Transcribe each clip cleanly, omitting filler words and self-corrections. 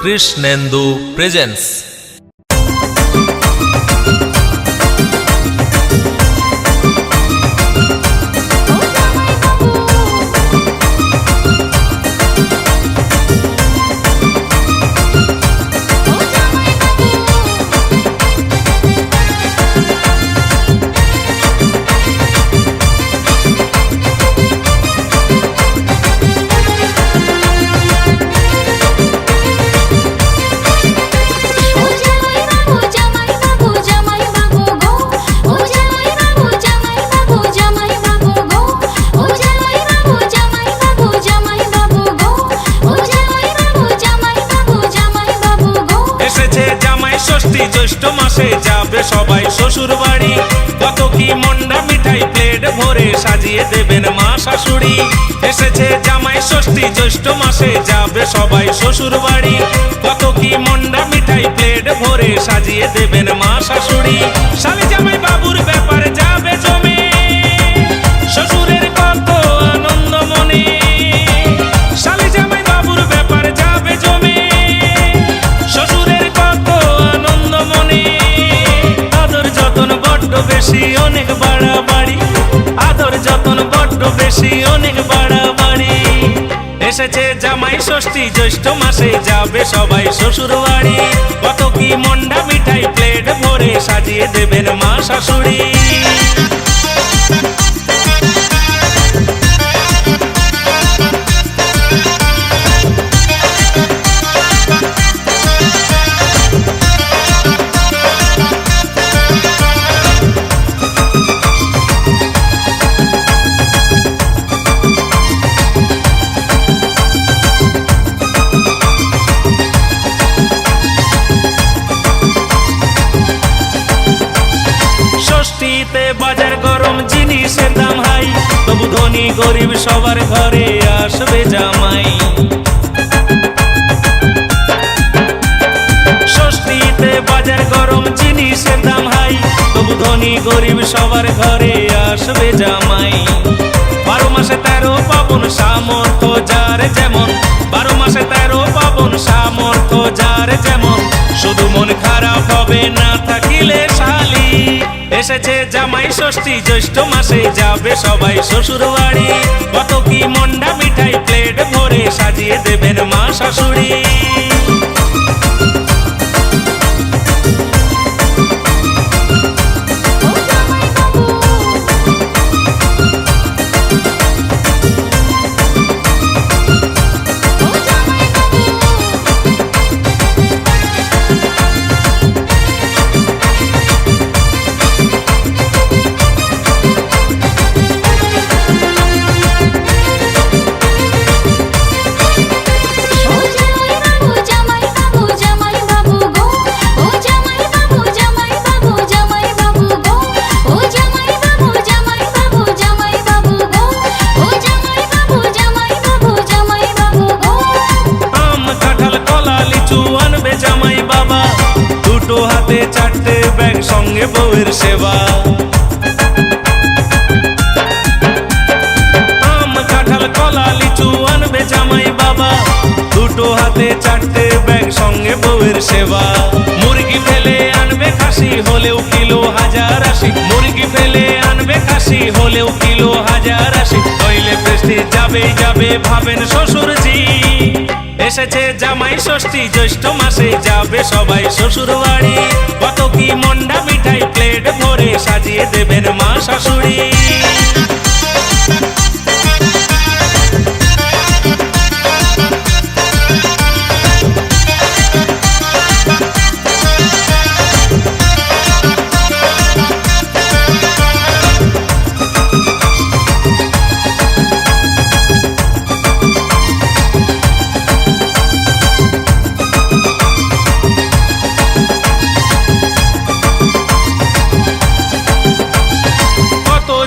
Krishnendu presence. জ্যৈষ্ঠ মাসে যাবে সবাই শ্বশুর বাড়ি, কত কি মন্ডা মিঠাই প্লেট ভরে সাজিয়ে দেবেন মা শাশুড়ি। এসেছে জামাই ষষ্ঠী, জ্যৈষ্ঠ মাসে যাবে সবাই শ্বশুর বাড়ি, কত কি মন্ডা মিঠাই প্লেট ভরে সাজিয়ে দেবেন মা শাশুড়ি। শালি জামাই বাবুর ব্যাপারে যাবে জমে, শ্বশুরের কত আনন্দ মনে। শালি জামাই বাবুর ব্যাপারে যাবে জমে, শ্বশুরের কত আনন্দ মনে। আদর যতন বড্ড বেশি অনেক বাড়াবাড়ি, আদর যতন বড্ড বেশি অনেক বাড়াবাড়ি। এসেছে জামাই ষষ্ঠী, জ্যৈষ্ঠ মাসে যাবে সবাই শ্বশুর বাড়ি, কত কি মন্ডা মিঠাই প্লেট ভরে সাজিয়ে দেবেন মা শাশুড়ি। ষষ্ঠীতে বাজার গরম, জিনিসের দাম হাই, তবু ধনী গরিব সবার ঘরে আসবে জামাই। ষষ্ঠীতে বাজার গরম, জিনিসের দাম হাই, তবু ধনী গরিব সবার ঘরে আসবে জামাই। 12 মাসে 13 পাবন সামর্থ্য যার যেমন, 12 মাসে 13 পাবন সামর্থ্য যার যেমন, শুধু মন খারাপ হবে না থাকিলে শালি। এসেছে জামাই ষষ্ঠী, জ্যৈষ্ঠ মাসে যাবে সবাই শ্বশুর বাড়ি, কত কি মন্ডা মিঠাই প্লেট ভরে সাজিয়ে দেবেন মা শাশুড়ি। দুটো হাতে 4টে ব্যাগ, সঙ্গে বউয়ের সেবা। আম কাঁঠাল কলা লিচু আনবে জামাই বাবা, দুটো হাতে 4টে ব্যাগ, সঙ্গে বউয়ের সেবা। মুরগি ফেলে আনবে খাসি, হলেও কিলো 1080, মুরগি ফেলে আনবে খাসি, হলেও কিলো 1080, নইলে প্রেস্টিজ যাবেই যাবে ভাবেন শ্বশুরজি। এসেছে জামাই ষষ্ঠী, জ্যৈষ্ঠ মাসে যাবে সবাই শ্বশুর বাড়ি, কত কি মন্ডা মিঠাই প্লেট ভরে সাজিয়ে দেবেন মা শাশুড়ি।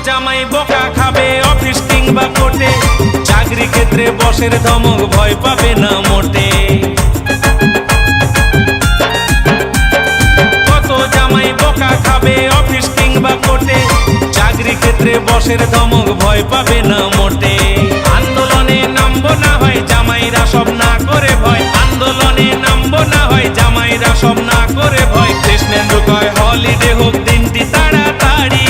জামাই বোকা খাবে অফিস কিংবা কোর্টে, চাকরি ক্ষেত্রে বসের ধমক ভয় পাবে না মোটে। কত জামাই বোকা খাবে অফিস কিংবা কোর্টে, চাকরি ক্ষেত্রে বসের ধমক ভয় পাবে না মোটে। আন্দোলনে নামবো না হয় জামাইরা সব না করে ভয়, আন্দোলনে নামবো না হয় জামাইরা সব না করে ভয় কৃষ্ণেন্দু কয় হলিডে হোক দিনটি তাড়াতাড়ি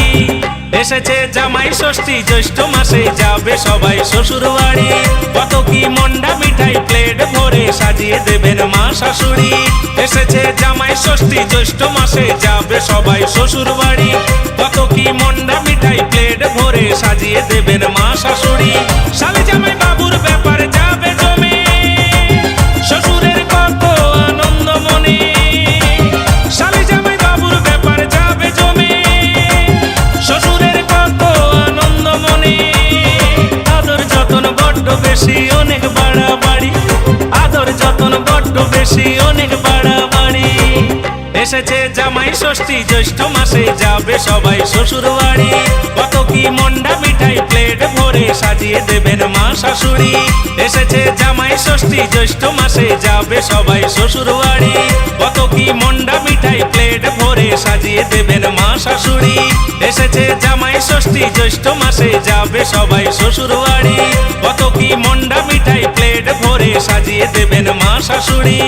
এসেছে জামাই ষষ্ঠী জ্যৈষ্ঠ মাসে যাবে সবাই শ্বশুর বাড়ি কত কি মন্ডা মিঠাই প্লেট ভরে সাজিয়ে দেবেন মা শাশুড়ি এসেছে জামাই ষষ্ঠী জ্যৈষ্ঠ মাসে যাবে সবাই শ্বশুর বাড়ি কত কি মন্ডা মিঠাই প্লেট ভরে সাজিয়ে দেবেন মা শাশুড়ি শালি জামাই বাবুর ব্যাপার যাবে জমে শ্বশুরের কত আনন্দ মনে শালি জামাই বাবুর ব্যাপার যাবে জমে শ্বশুরের কত আনন্দ মনে আদর যতন বড্ড বেশি অনেক বাড়াবাড়ি আদর যতন বড্ড বেশি অনেক বাড়াবাড়ি এসেছে জামাই ষষ্ঠী জ্যৈষ্ঠ মাসে যাবে সবাই শ্বশুর বাড়ি কত কি মন্ডা মিঠাই প্লেট ভরে সাজিয়ে দেবেন মা শাশুড়ি এসেছে জামাই ষষ্ঠী জ্যৈষ্ঠ মাসে যাবে সবাই শ্বশুর বাড়ি কত কি মন্ডা মিঠাই প্লেট ভরে সাজিয়ে দেবেন মা শাশুড়ি এসেছে জামাই ষষ্ঠী জ্যৈষ্ঠ মাসে যাবে সবাই শ্বশুর বাড়ি কত কি মন্ডা মিঠাই প্লেট ভরে সাজিয়ে দেবেন মা শাশুড়ি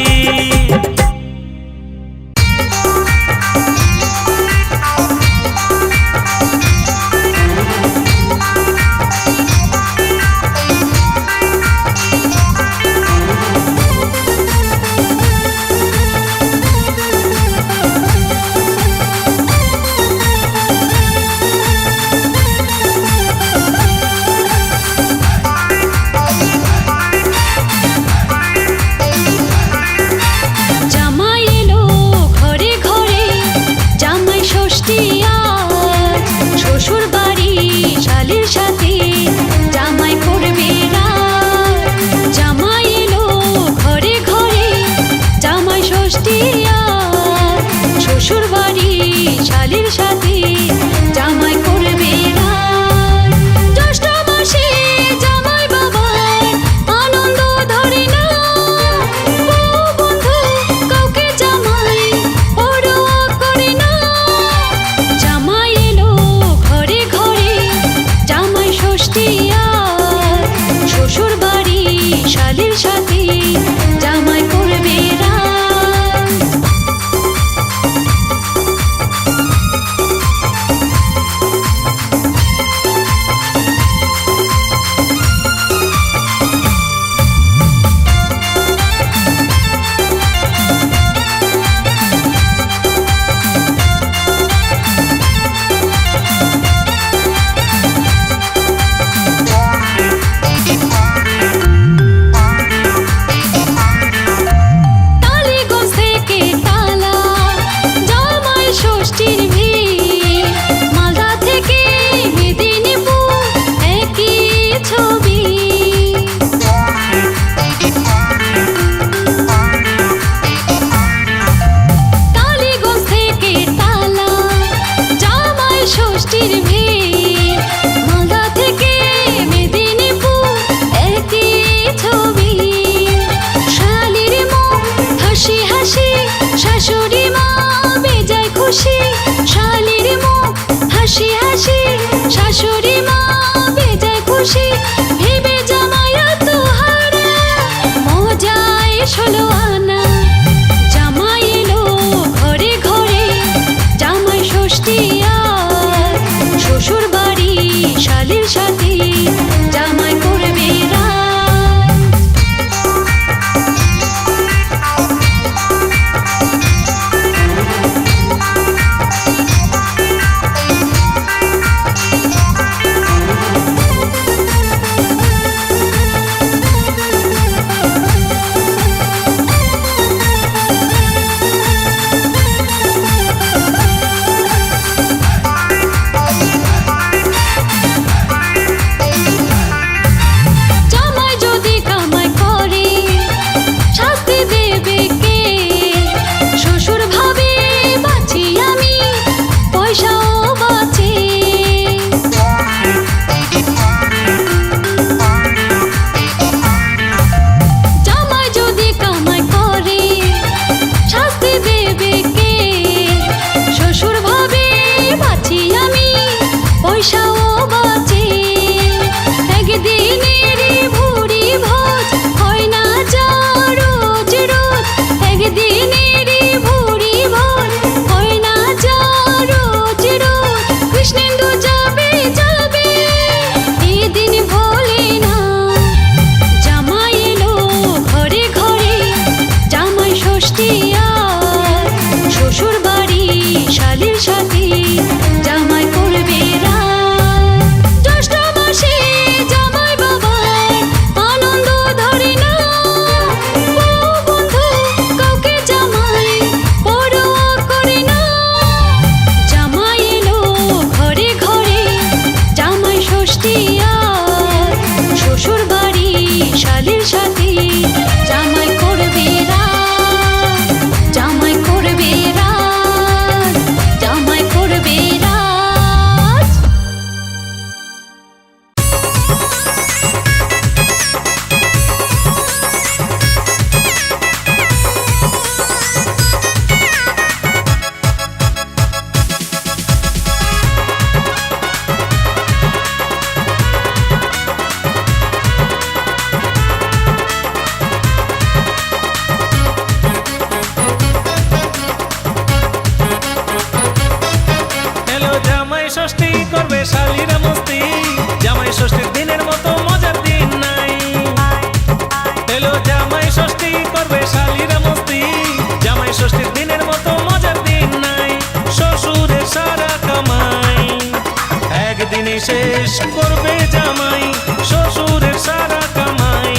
শেষ করবে জামাই শ্বশুরের সারা কামাই,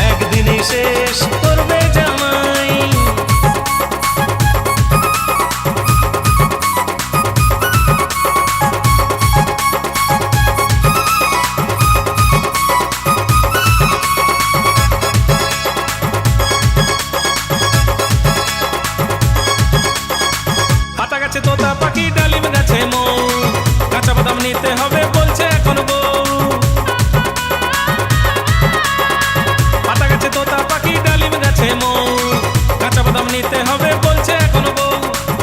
একদিনই শেষ করবে জামাই। পাতা গাছে তোতা পাখি, ডালিম গাছে মৌ, কাঁচা বাদাম নিতে হবে বলছে এখন বউ। পাতা গাছে তোতা পাখি, ডালিম গাছে মৌ, কাঁচা বাদাম নিতে হবে বলছে এখন বউ।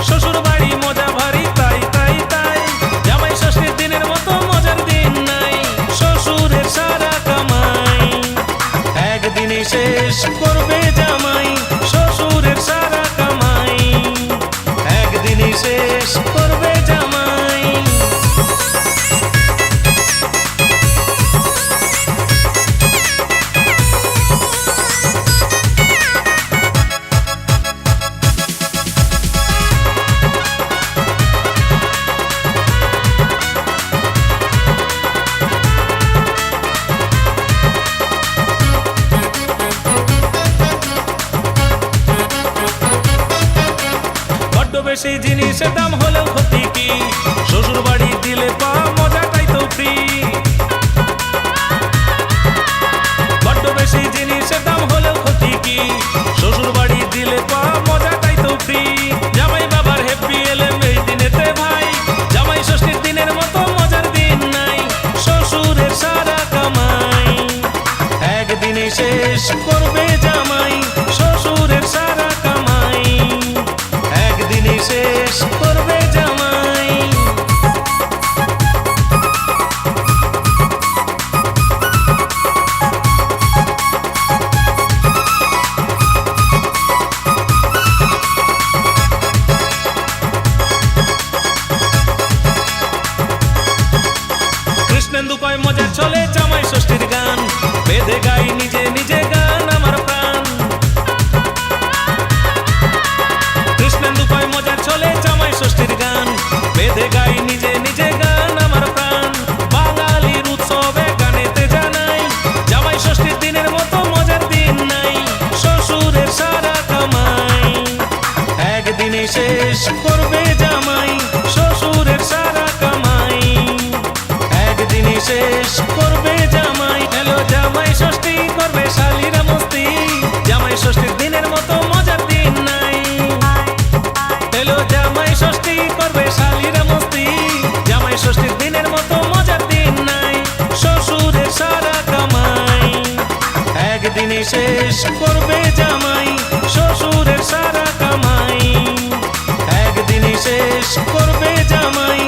শ্বশুর বাড়ি মজা ভারী তাই তাই তাই, জামাই ষষ্ঠীর দিনের মতো মজার দিন নাই, শ্বশুরের সারা কামাই, একদিনই শেষ করবে জামাই শ্বশুরের সারা কামাই, একদিনই শেষ করবে জামাই। বড্ড বেশি জিনিসের দাম হলেও ক্ষতি কি, শ্বশুর বাড়ি দিলে পা মজাটাই তো ফ্রি। বড্ড বেশি জিনিসের দাম হলেও ক্ষতি কি, শ্বশুর বাড়ি দিলে পা মজাটাই তো ফ্রি। জামাই বাবার হ্যাপি এলেম এই দিনেতে ভাই, জামাই ষষ্ঠীর দিনের মতো মজার দিন নাই, শ্বশুরের সারা কামাই, একদিনই শেষ করবে জামাই শ্বশুরের সারা কামাই, একদিনই শেষ করবে জামাই। কৃষ্ণেন্দু কয় মজা চলে জামাই ষষ্ঠীর গান, বেঁধে গাই নিজে নিজে গান আমার প্রাণ। কৃষ্ণেন্দু কয় মজা চলে জামাই ষষ্ঠীর গান, বেঁধে গাই নিজে নিজে গান আমার প্রাণ। বাঙালির উৎসবে গানেতে জানাই, জামাই ষষ্ঠীর দিনের মতো মজার দিন নাই, শ্বশুরের সারা কামাই, একদিনই শেষ করবে জামাই শ্বশুরের সারা কামাই, একদিনই শেষ করবে জামাই। এলো জামাই ষষ্ঠী করবে শালিরা মস্তি, জামাই ষষ্ঠীর দিনের মতো মজার দিন নাই। এলো জামাই ষষ্ঠী করবে শালিরা মস্তি, জামাই ষষ্ঠীর দিনের মতো মজার দিন নাই, শ্বশুরের সারা কামাই, একদিনই শেষ করবে জামাই শ্বশুরের সারা কামাই, একদিনই শেষ করবে জামাই।